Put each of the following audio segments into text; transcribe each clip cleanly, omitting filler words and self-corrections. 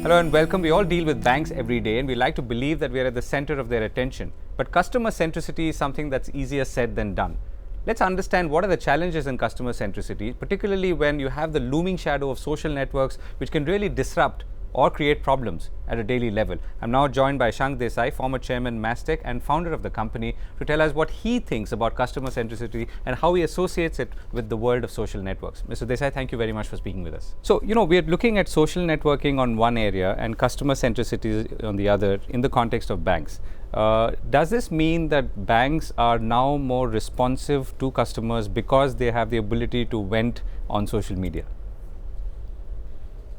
Hello and welcome. We all deal with banks every day and we like to believe that we are at the center of their attention. But customer centricity is something that's easier said than done. Let's understand what are the challenges in customer centricity, particularly when you have the looming shadow of social networks which can really disrupt or create problems at a daily level. I'm now joined by Ashank Desai, former chairman Mastek and founder of the company, to tell us what he thinks about customer centricity and how he associates it with the world of social networks. Mr. Desai, thank you very much for speaking with us. So, we're looking at social networking on one area and customer centricity on the other in the context of banks. Does this mean that banks are now more responsive to customers because they have the ability to vent on social media?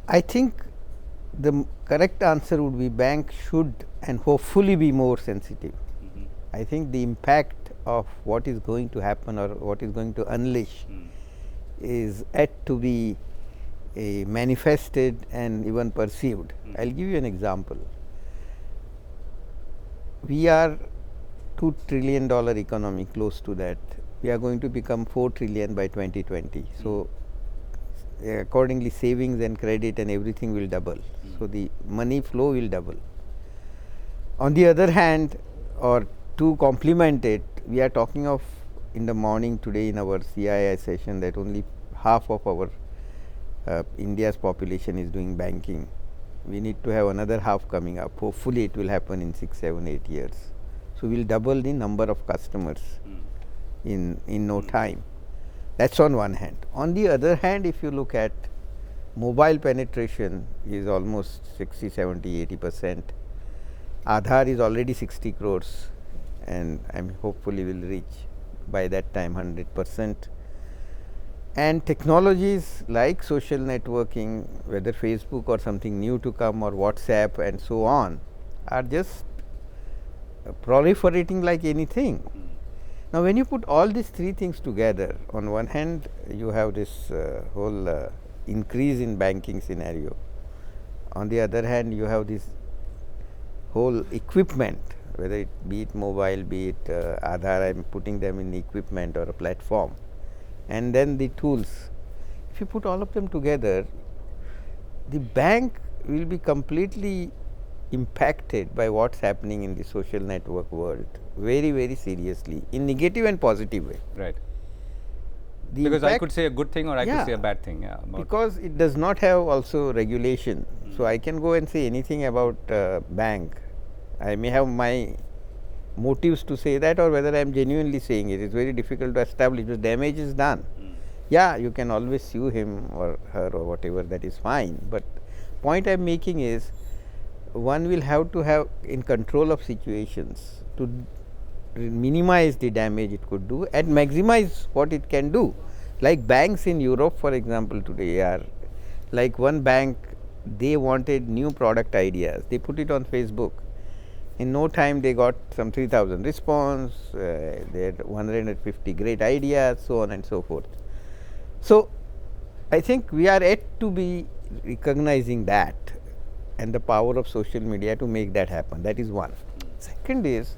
I think the correct answer would be bank should and hopefully be more sensitive. I think the impact of what is going to happen or what is going to unleash is yet to be manifested and even perceived. I'll give you an example. We are $2 trillion economy, close to that. We are going to become 4 trillion by 2020. So, accordingly savings and credit and everything will double. So, the money flow will double. On the other hand, or to complement it, we are talking of in the morning today in our CII session that only half of our India's population is doing banking. We need to have another half coming up. Hopefully, it will happen in 6, 7, 8 years. So, we will double the number of customers in no time. That's on one hand. On the other hand, if you look at mobile penetration is almost 60, 70, 80%. Aadhaar is already 60 crores and hopefully will reach by that time 100%. And technologies like social networking, whether Facebook or something new to come or WhatsApp and so on, are just proliferating like anything. Now, when you put all these three things together, on one hand you have this whole increase in banking scenario. On the other hand, you have this whole equipment, whether it be it mobile, be it Aadhaar, I am putting them in equipment or a platform, and then the tools. If you put all of them together, the bank will be completely impacted by what's happening in the social network world very, very seriously in negative and positive way. Right. Because I could say a good thing or I could say a bad thing. Yeah, because it does not have also regulation. So, I can go and say anything about bank. I may have my motives to say that, or whether I am genuinely saying it is very difficult to establish because damage is done. Yeah, you can always sue him or her or whatever, that is fine, but point I am making is one will have to have in control of situations to minimize the damage it could do and maximize what it can do. Like banks in Europe, for example, today are like one bank, they wanted new product ideas, they put it on Facebook. In no time they got some 3,000 response, they had 150 great ideas, so on and so forth. So, I think we are yet to be recognizing that and the power of social media to make that happen. That is one. Second is,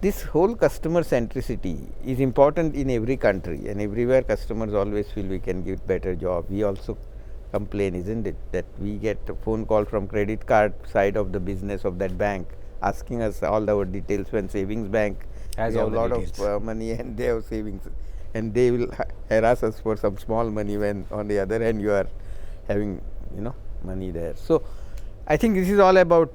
this whole customer centricity is important in every country, and everywhere customers always feel we can give better job. We also complain, isn't it, that we get a phone call from credit card side of the business of that bank asking us all our details, when savings bank has a lot of money and they have savings, and they will harass us for some small money when on the other hand you are having money there. So, I think this is all about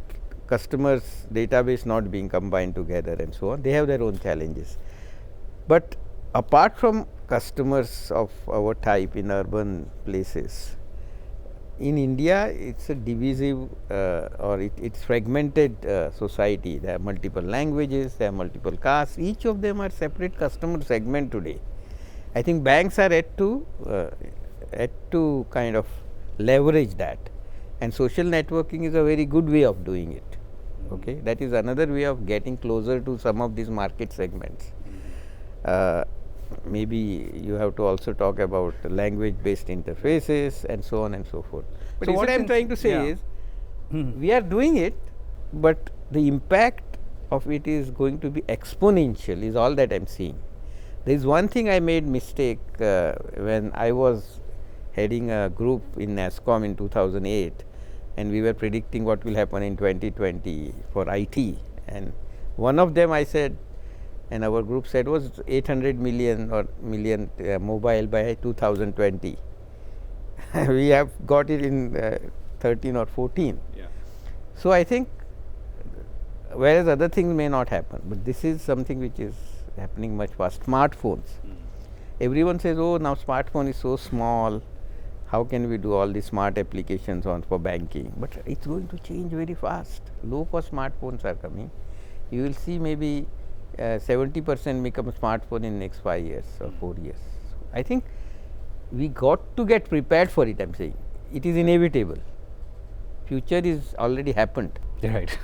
customers database not being combined together and so on. They have their own challenges. But apart from customers of our type in urban places, in India it is a divisive or it's fragmented society. There are multiple languages, there are multiple castes, each of them are separate customer segment today. I think banks are yet to kind of leverage that, and social networking is a very good way of doing it. Okay, that is another way of getting closer to some of these market segments. Maybe you have to also talk about language based interfaces and so on and so forth. But so, what I am trying to say is we are doing it, but the impact of it is going to be exponential is all that I am seeing. There is one thing I made mistake when I was heading a group in NASSCOM in 2008. and we were predicting what will happen in 2020 for IT. And one of them I said, and our group said, was 800 million mobile by 2020. We have got it in 13 or 14. Yeah. So I think, whereas other things may not happen, but this is something which is happening much fast. Smartphones. Everyone says, oh, now smartphone is so small, how can we do all these smart applications on for banking? But it's going to change very fast. Low cost smartphones are coming. You will see maybe 70% become smartphone in next 5 years or 4 years. I think we got to get prepared for it. I'm saying it is inevitable. Future is already happened. Right,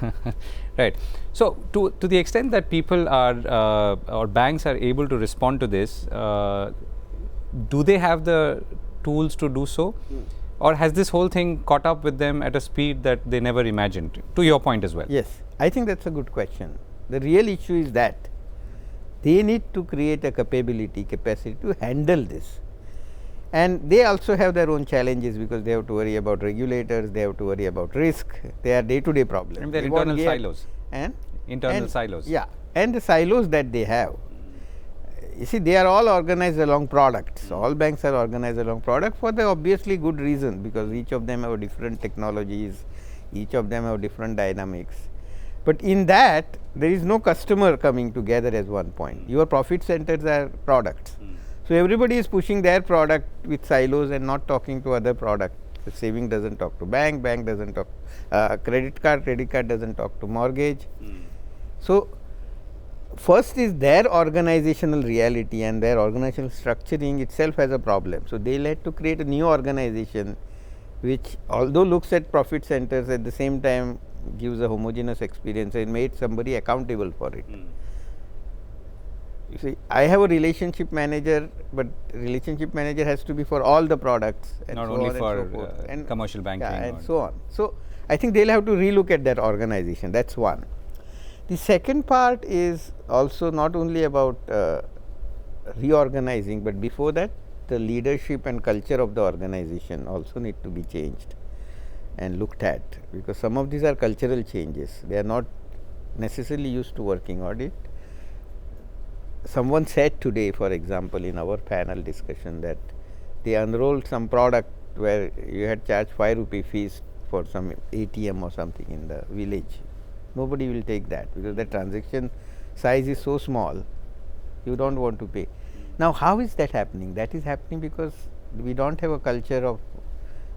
right. So to the extent that people are or banks are able to respond to this, do they have the tools to do so, or has this whole thing caught up with them at a speed that they never imagined? To your point as well. Yes, I think that's a good question. The real issue is that they need to create a capacity to handle this. And they also have their own challenges, because they have to worry about regulators, they have to worry about risk, they are day to day problems. And their internal silos. And internal silos. Yeah, and the silos that they have. You see, they are all organized along products. All banks are organized along product for the obviously good reason, because each of them have different technologies, each of them have different dynamics. But in that, there is no customer coming together as one point. Your profit centers are products. So everybody is pushing their product with silos and not talking to other product. The saving doesn't talk to bank, bank doesn't talk credit card doesn't talk to mortgage. So first is their organizational reality, and their organizational structuring itself has a problem. So they had to create a new organization which, although looks at profit centers, at the same time gives a homogeneous experience and made somebody accountable for it. You see, I have a relationship manager, but relationship manager has to be for all the products, and not so only on for and so forth, and commercial banking, and so on. So I think they'll have to relook at that organization. That's one. The second part is also not only about reorganizing, but before that, the leadership and culture of the organization also need to be changed and looked at, because some of these are cultural changes. They are not necessarily used to working on it. Someone said today, for example, in our panel discussion, that they unrolled some product where you had charged 5 rupee fees for some ATM or something in the village. Nobody will take that, because the transaction size is so small, you don't want to pay. Now, how is that happening? That is happening because we don't have a culture of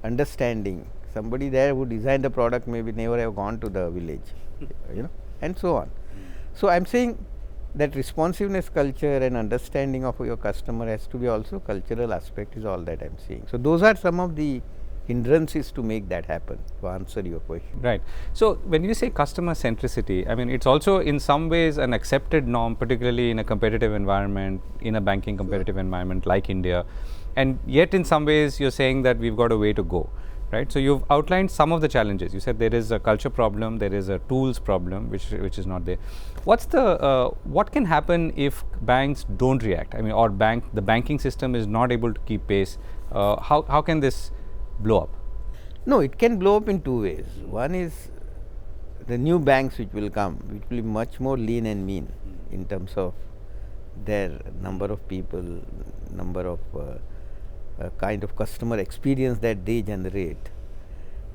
understanding. Somebody there who designed the product maybe never have gone to the village, and so on. So I am saying that responsiveness culture and understanding of your customer has to be also cultural aspect, is all that I am saying. So those are some of the hindrances to make that happen, to answer your question. Right. So when you say customer centricity, I mean, it's also in some ways an accepted norm, particularly in a competitive environment, in a banking competitive environment like India, and yet in some ways you're saying that we've got a way to go. Right. So you've outlined some of the challenges. You said there is a culture problem, there is a tools problem, which is not there. What's the what can happen if banks don't react? I mean, or the banking system is not able to keep pace. How can this blow up? No, it can blow up in two ways. One is the new banks which will come, which will be much more lean and mean in terms of their number of people, number of kind of customer experience that they generate,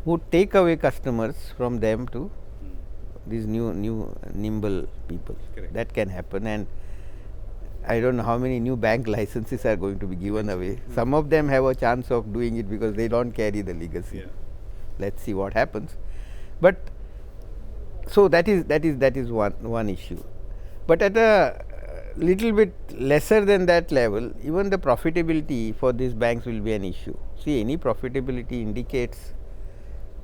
would take away customers from them to these new nimble people. Correct. That can happen, and I don't know how many new bank licenses are going to be given away. Some of them have a chance of doing it because they don't carry the legacy. Let's see what happens. But so that is one issue. But at a little bit lesser than that level, even the profitability for these banks will be an issue. See, any profitability indicates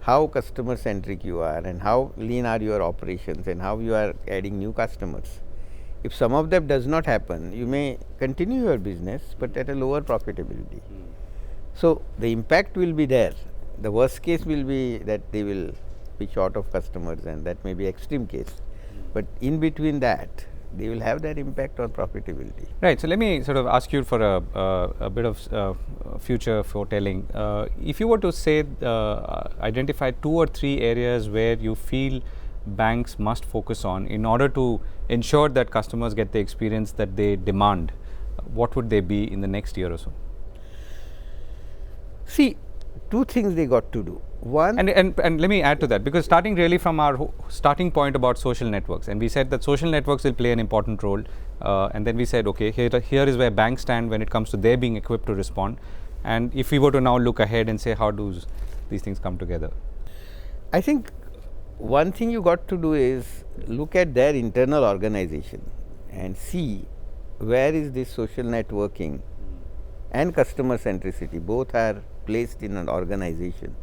how customer centric you are and how lean are your operations and how you are adding new customers. If some of that does not happen, you may continue your business, but at a lower profitability. So the impact will be there. The worst case will be that they will be short of customers, and that may be extreme case. But in between that, they will have that impact on profitability. Right. So let me sort of ask you for a bit of future foretelling. If you were to say, identify 2 or 3 areas where you feel banks must focus on in order to ensure that customers get the experience that they demand, what would they be in the next year or so? See, 2 things they got to do. One, and let me add to that, because starting really from our starting point about social networks, and we said that social networks will play an important role, and then we said, okay, here is where banks stand when it comes to their being equipped to respond. And if we were to now look ahead and say, how do these things come together? I think one thing you got to do is look at their internal organization and see where is this social networking and customer centricity, both are placed in an organization.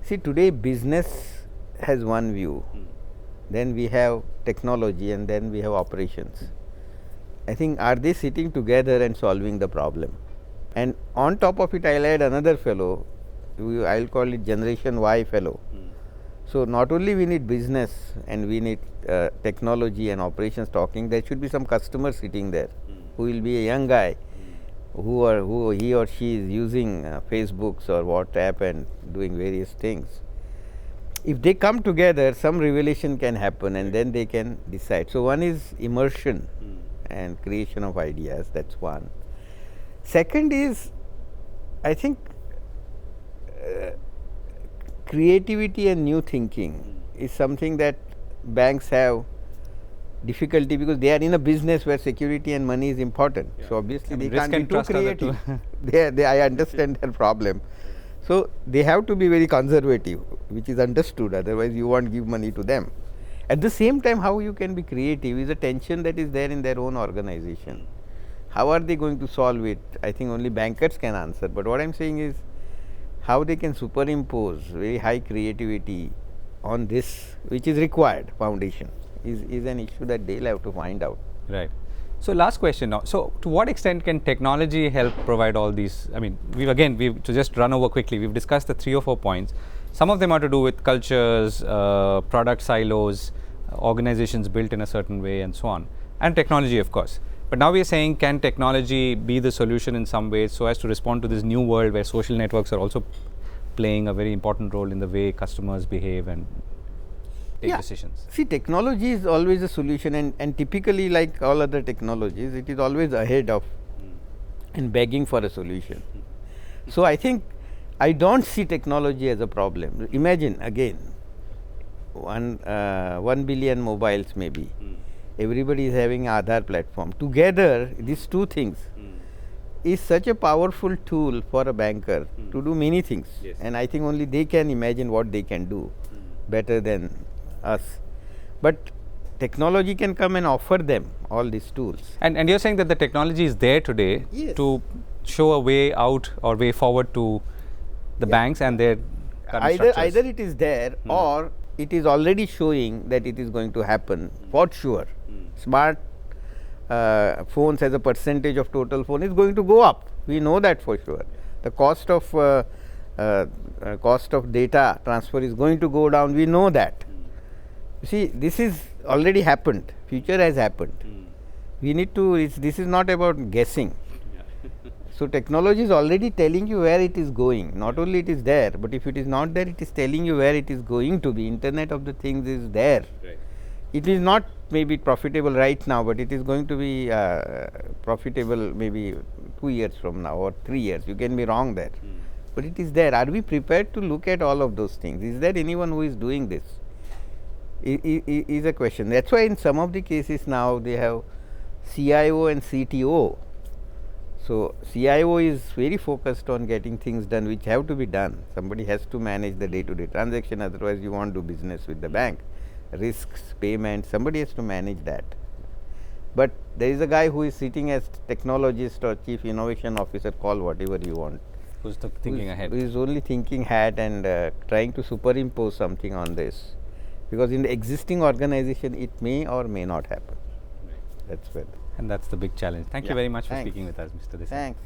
See, today business has one view, then we have technology, and then we have operations. I think, are they sitting together and solving the problem? And on top of it, I will add another fellow, I will call it Generation Y fellow. So, not only we need business and we need technology and operations talking, there should be some customer sitting there who will be a young guy who he or she is using Facebooks or WhatsApp and doing various things. If they come together, some revelation can happen and then they can decide. So, one is immersion and creation of ideas, that is one. Second is, I think, creativity and new thinking is something that banks have difficulty, because they are in a business where security and money is important. Yeah. So, obviously, they can't be too creative. I understand their problem. So, they have to be very conservative, which is understood, otherwise you won't give money to them. At the same time, how you can be creative is a tension that is there in their own organization. How are they going to solve it? I think only bankers can answer, but what I am saying is how they can superimpose very high creativity on this, which is required foundation, is an issue that they will have to find out. Right. So, last question now. So, to what extent can technology help provide all these? I mean, to just run over quickly, we have discussed the 3 or 4 points. Some of them are to do with cultures, product silos, organizations built in a certain way, and so on, and technology, of course. But now we are saying, can technology be the solution in some ways so as to respond to this new world where social networks are also playing a very important role in the way customers behave and take decisions? See, technology is always a solution, and typically, like all other technologies, it is always ahead of and begging for a solution. So, I think I do not see technology as a problem. Imagine again 1 billion mobiles maybe. Everybody is having Aadhaar platform. Together, these 2 things is such a powerful tool for a banker to do many things. Yes. And I think only they can imagine what they can do better than us. But technology can come and offer them all these tools. And you are saying that the technology is there today to show a way out or way forward to the banks and their current structures. Either it is there or it is already showing that it is going to happen for sure. Smart phones as a percentage of total phone is going to go up. We know that for sure. The cost of data transfer is going to go down. We know that. You see, this is already happened. Future has happened. We need to. This is not about guessing. So, technology is already telling you where it is going. Not only it is there, but if it is not there, it is telling you where it is going to be. Internet of the things is there. Right. It is not maybe profitable right now, but it is going to be profitable maybe 2 years from now or 3 years. You can be wrong there, but it is there. Are we prepared to look at all of those things? Is there anyone who is doing this? Is a question. That is why in some of the cases now they have CIO and CTO. So, CIO is very focused on getting things done which have to be done. Somebody has to manage the day-to-day transaction, otherwise you won't do business with the bank. Risks, payments, somebody has to manage that. But there is a guy who is sitting as technologist or chief innovation officer, call whatever you want. Who's thinking ahead? Who is only thinking ahead and trying to superimpose something on this. Because in the existing organization, it may or may not happen. Right. That's where. And that's the big challenge. Thank you very much for speaking with us, Mr. Desai. Thanks.